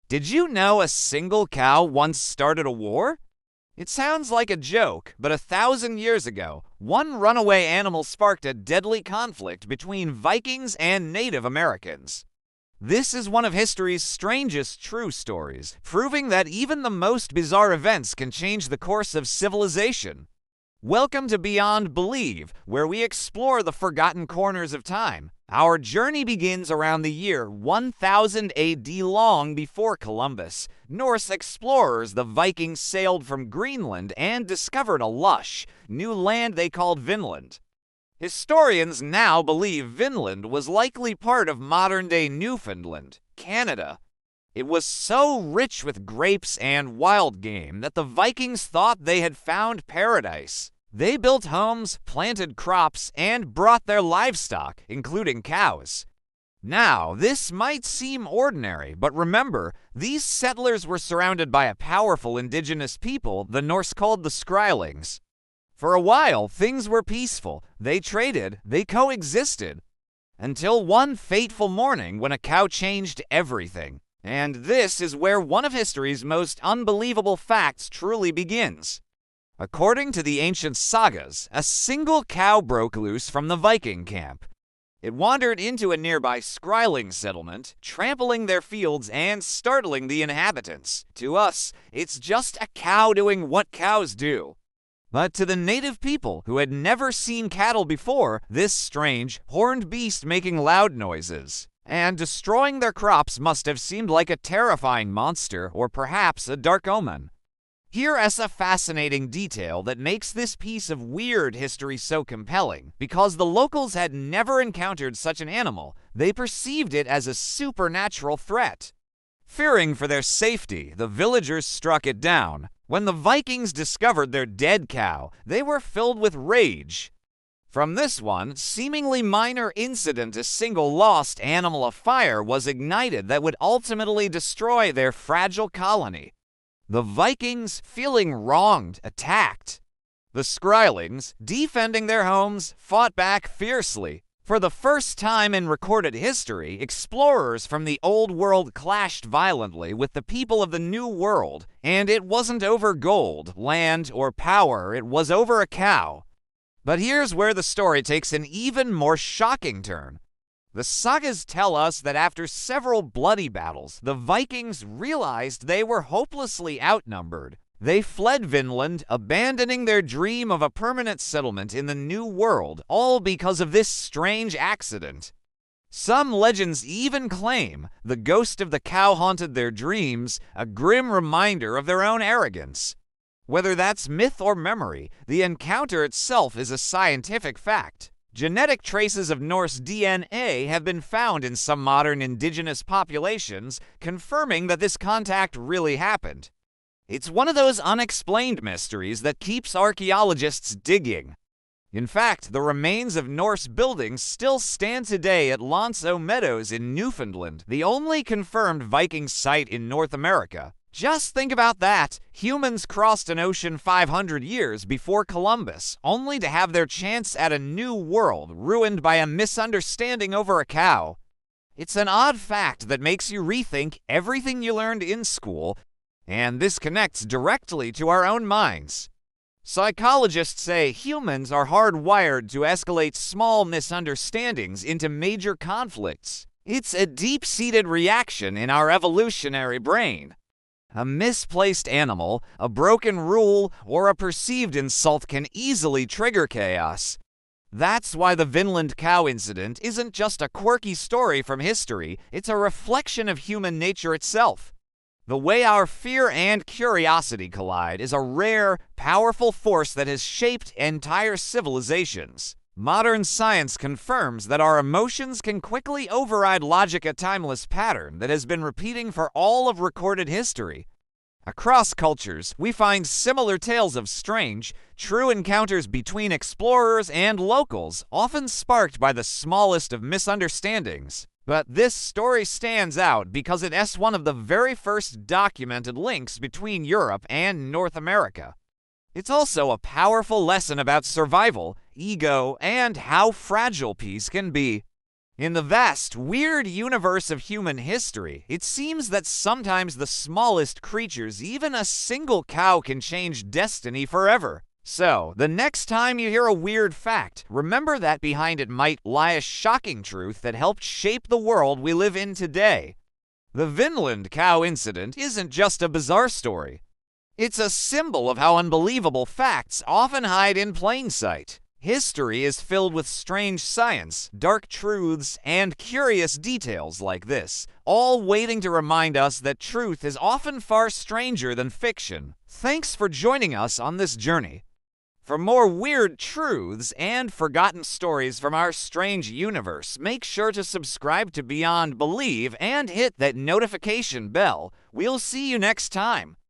Did you know a single cow once started a war? It sounds like a joke, but 1,000 years ago, one runaway animal sparked a deadly conflict between Vikings and Native Americans. This is one of history's strangest true stories, proving that even the most bizarre events can change the course of civilization. Welcome to Beyond Believe, where we explore the forgotten corners of time. Our journey begins around the year 1000 AD, long before Columbus. Norse explorers, the Vikings, sailed from Greenland and discovered a lush, new land they called Vinland. Historians now believe Vinland was likely part of modern-day Newfoundland, Canada. It was so rich with grapes and wild game that the Vikings thought they had found paradise. They built homes, planted crops, and brought their livestock, including cows. Now, this might seem ordinary, but remember, these settlers were surrounded by a powerful indigenous people the Norse called the Skrælings. For a while, things were peaceful. They traded, they coexisted, until one fateful morning when a cow changed everything. And this is where one of history's most unbelievable facts truly begins. According to the ancient sagas, a single cow broke loose from the Viking camp. It wandered into a nearby Skrælling settlement, trampling their fields and startling the inhabitants. To us, it's just a cow doing what cows do. But to the native people who had never seen cattle before, this strange, horned beast making loud noises and destroying their crops must have seemed like a terrifying monster or perhaps a dark omen. Here is a fascinating detail that makes this piece of weird history so compelling. Because the locals had never encountered such an animal, they perceived it as a supernatural threat. Fearing for their safety, the villagers struck it down. When the Vikings discovered their dead cow, they were filled with rage. From this one, seemingly minor incident, a single lost animal afire was ignited that would ultimately destroy their fragile colony. The Vikings, feeling wronged, attacked. The Skrælings, defending their homes, fought back fiercely. For the first time in recorded history, explorers from the Old World clashed violently with the people of the New World, and it wasn't over gold, land, or power, it was over a cow. But here's where the story takes an even more shocking turn. The sagas tell us that after several bloody battles, the Vikings realized they were hopelessly outnumbered. They fled Vinland, abandoning their dream of a permanent settlement in the New World, all because of this strange accident. Some legends even claim the ghost of the cow haunted their dreams, a grim reminder of their own arrogance. Whether that's myth or memory, the encounter itself is a scientific fact. Genetic traces of Norse DNA have been found in some modern indigenous populations, confirming that this contact really happened. It's one of those unexplained mysteries that keeps archaeologists digging. In fact, the remains of Norse buildings still stand today at Lonso Meadows in Newfoundland, the only confirmed Viking site in North America. Just think about that. Humans crossed an ocean 500 years before Columbus, only to have their chance at a new world ruined by a misunderstanding over a cow. It's an odd fact that makes you rethink everything you learned in school, and this connects directly to our own minds. Psychologists say humans are hardwired to escalate small misunderstandings into major conflicts. It's a deep-seated reaction in our evolutionary brain. A misplaced animal, a broken rule, or a perceived insult can easily trigger chaos. That's why the Vinland Cow Incident isn't just a quirky story from history, it's a reflection of human nature itself. The way our fear and curiosity collide is a rare, powerful force that has shaped entire civilizations. Modern science confirms that our emotions can quickly override logic, a timeless pattern that has been repeating for all of recorded history. Across cultures, we find similar tales of strange, true encounters between explorers and locals, often sparked by the smallest of misunderstandings. But this story stands out because it is one of the very first documented links between Europe and North America. It's also a powerful lesson about survival, ego, and how fragile peace can be. In the vast, weird universe of human history, it seems that sometimes the smallest creatures, even a single cow, can change destiny forever. So, the next time you hear a weird fact, remember that behind it might lie a shocking truth that helped shape the world we live in today. The Vinland Cow Incident isn't just a bizarre story. It's a symbol of how unbelievable facts often hide in plain sight. History is filled with strange science, dark truths, and curious details like this, all waiting to remind us that truth is often far stranger than fiction. Thanks for joining us on this journey. For more weird truths and forgotten stories from our strange universe, make sure to subscribe to Beyond Believe and hit that notification bell. We'll see you next time.